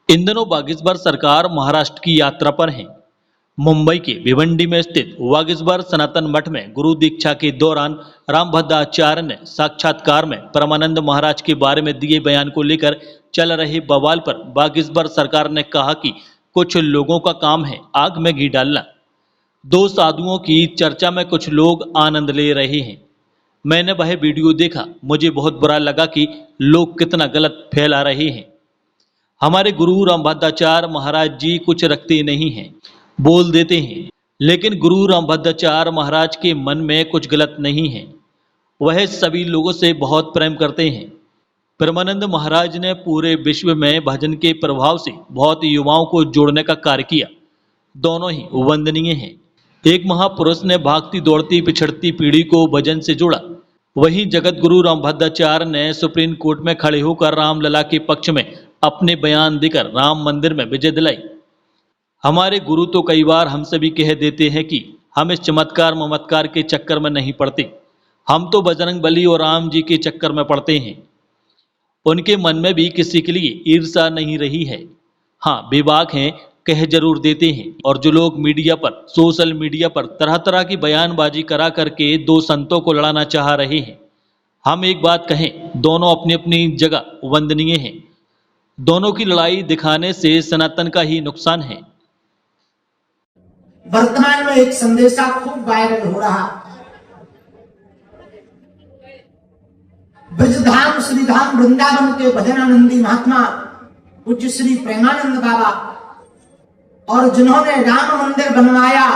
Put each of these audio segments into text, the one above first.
इन दिनों वागीश्वर सरकार महाराष्ट्र की यात्रा पर है। मुंबई के भिवंडी में स्थित वागीश्वर सनातन मठ में गुरु दीक्षा के दौरान रामभद्राचार्य ने साक्षात्कार में परमानंद महाराज के बारे में दिए बयान को लेकर चल रहे बवाल पर वागीश्वर सरकार ने कहा कि कुछ लोगों का काम है आग में घी डालना। दो साधुओं की चर्चा में कुछ लोग आनंद ले रहे हैं। मैंने वह वीडियो देखा, मुझे बहुत बुरा लगा कि लोग कितना गलत फैला रहे हैं। हमारे गुरु रामभद्राचार्य महाराज जी कुछ रखते नहीं हैं, बोल देते हैं, लेकिन गुरु रामभद्राचार्य महाराज के मन में कुछ गलत नहीं है। वह सभी लोगों से बहुत प्रेम करते हैं। परमानंद महाराज ने पूरे विश्व में भजन के प्रभाव से बहुत युवाओं को जोड़ने का कार्य किया। दोनों ही वंदनीय हैं। एक महापुरुष ने भागती दौड़ती पिछड़ती पीढ़ी को भजन से जोड़ा, वहीं जगत गुरु रामभद्राचार्य ने सुप्रीम कोर्ट में खड़े होकर रामलला के पक्ष में अपने बयान देकर राम मंदिर में विजय दिलाई। हमारे गुरु तो कई बार हमसे भी कह देते हैं कि हम इस चमत्कार ममत्कार के चक्कर में नहीं पड़ते, हम तो बजरंग बली और राम जी के चक्कर में पड़ते हैं। उनके मन में भी किसी के लिए ईर्ष्या नहीं रही है। हाँ, बेबाक हैं, कह जरूर देते हैं। और जो लोग मीडिया पर, सोशल मीडिया पर तरह तरह की बयानबाजी करा करके दो संतों को लड़ाना चाह रहे हैं, हम एक बात कहें, दोनों अपनी अपनी जगह वंदनीय हैं। दोनों की लड़ाई दिखाने से सनातन का ही नुकसान है। वर्तमान में एक संदेशा खूब वायरल हो रहा, ब्रजधाम श्रीधाम वृंदावन के भजनानंदी महात्मा पूज्य श्री प्रेमानंद बाबा, और जिन्होंने राम मंदिर बनवाया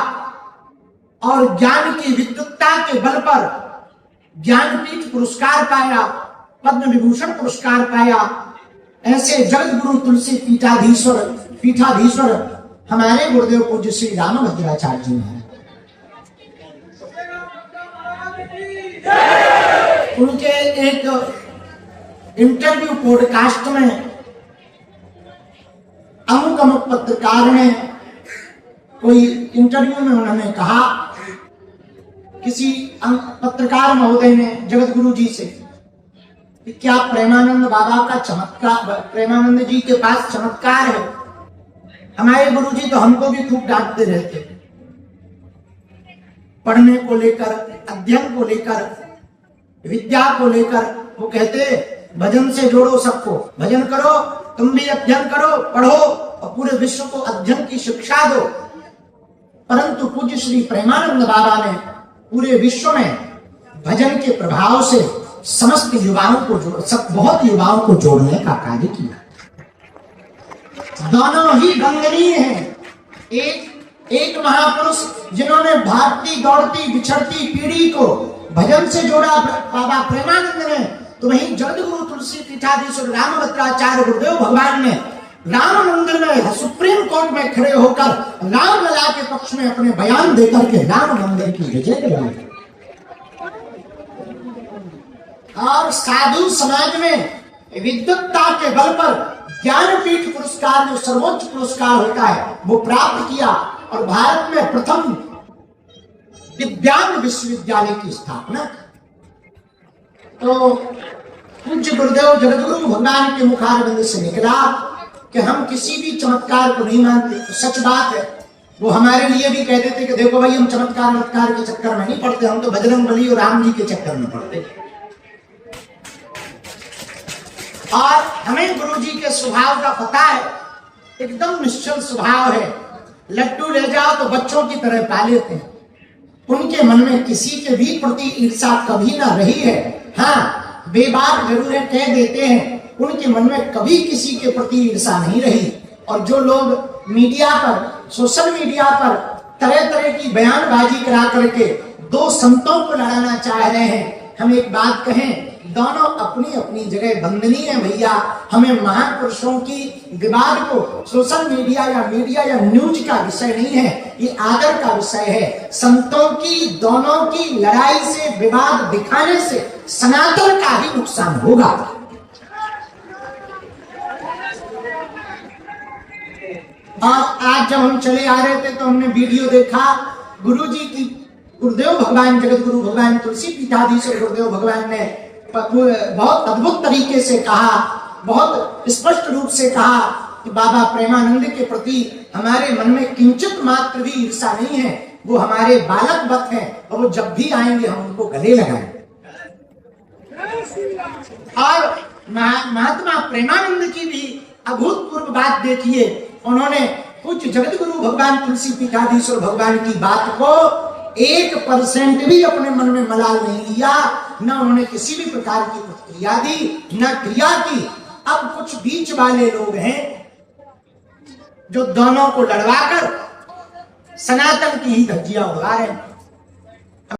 और ज्ञान की विद्युत्ता के बल पर ज्ञानपीठ पुरस्कार पाया, पद्म विभूषण पुरस्कार पाया, ऐसे जगत गुरु तुलसी पीठाधीश्वर हमारे गुरुदेव पूज्य श्री रामभद्राचार्य जी हैं। उनके एक इंटरव्यू पॉडकास्ट में अमुक पत्रकार ने, कोई इंटरव्यू में उन्होंने कहा, किसी पत्रकार महोदय ने जगत गुरु जी से, कि क्या प्रेमानंद बाबा का चमत्कार, प्रेमानंद जी के पास चमत्कार है? हमारे गुरु जी तो हमको भी खूब डांटते रहते, पढ़ने को लेकर, अध्ययन को लेकर, विद्या को लेकर। वो कहते भजन से जोड़ो सबको, भजन करो, तुम भी अध्ययन करो, पढ़ो और पूरे विश्व को अध्ययन की शिक्षा दो। परंतु पूज्य श्री प्रेमानंद बाबा ने पूरे विश्व में भजन के प्रभाव से समस्त युवाओं को बहुत युवाओं को जोड़ने का कार्य किया। दोनों ही वंदनीय हैं। एक महापुरुष जिन्होंने भागती दौड़ती बिछड़ती पीढ़ी को भजन से जोड़ा बाबा प्रेमानंद ने, तो वहीं जगत गुरु तुलसी पीठाधीश्वर रामभद्राचार्य गुरुदेव भगवान ने राम मंदिर में सुप्रीम कोर्ट में खड़े होकर रामलला के पक्ष में अपने बयान देकर के राम मंदिर की विजय दिलाई। और साधु समाज में विद्वत्ता के बल पर ज्ञानपीठ पुरस्कार, जो सर्वोच्च पुरस्कार होता है, वो प्राप्त किया और भारत में प्रथम दिव्यांग विश्वविद्यालय की स्थापना। तो पूज्य गुरुदेव जगतगुरु भगवान के मुखारविंद से निकला कि हम किसी भी चमत्कार को नहीं मानते। तो सच बात है, वो हमारे लिए भी कहते थे कि देखो भाई, हम चमत्कार के चक्कर में नहीं पड़ते, हम तो बजरंग बली और राम जी के चक्कर में पड़ते। और हमें गुरु जी के स्वभाव का पता है, एकदम निश्चल स्वभाव है। लड्डू ले जाओ तो बच्चों की तरह पा लेते हैं। उनके मन में किसी के भी प्रति ईर्ष्या कभी ना रही है। हाँ, बेबाक जरूर है, कह देते हैं, उनके मन में कभी किसी के प्रति ईर्ष्या नहीं रही। और जो लोग मीडिया पर, सोशल मीडिया पर तरह तरह की बयानबाजी करा करके दो संतों को लड़ाना चाह रहे हैं, हम एक बात कहें, दोनों अपनी अपनी जगह वंदनीय है भैया। हमें महापुरुषों की विवाद को सोशल मीडिया या न्यूज का विषय नहीं है, ये आदर का विषय है। संतों की दोनों की लड़ाई से, विवाद दिखाने से सनातन का ही नुकसान होगा। और आज जब हम चले आ रहे थे तो हमने वीडियो देखा, गुरु जी की, गुरुदेव भगवान, जगत गुरु भगवान तुलसी पीठाधीश्वर गुरुदेव भगवान ने बहुत अद्भुत तरीके से कहा, बहुत स्पष्ट रूप से कहा कि बाबा प्रेमानंद के प्रति हमारे मन में किंचित मात्र भी ईर्षा नहीं है। वो हमारे बालक वत हैं और वो जब भी आएंगे हम उनको गले लगाएंगे। और महात्मा प्रेमानंद की भी अभूतपूर्व बात देखिए, उन्होंने कुछ जगत गुरु भगवान तुलसी पीठाधीश्वर भगवान की बात को 1% भी अपने मन में मलाल नहीं लिया, न उन्होंने किसी भी प्रकार की प्रतिक्रिया दी, न क्रिया की। अब कुछ बीच वाले लोग हैं जो दोनों को लड़वाकर सनातन की ही धज्जियां उड़ा रहे हैं।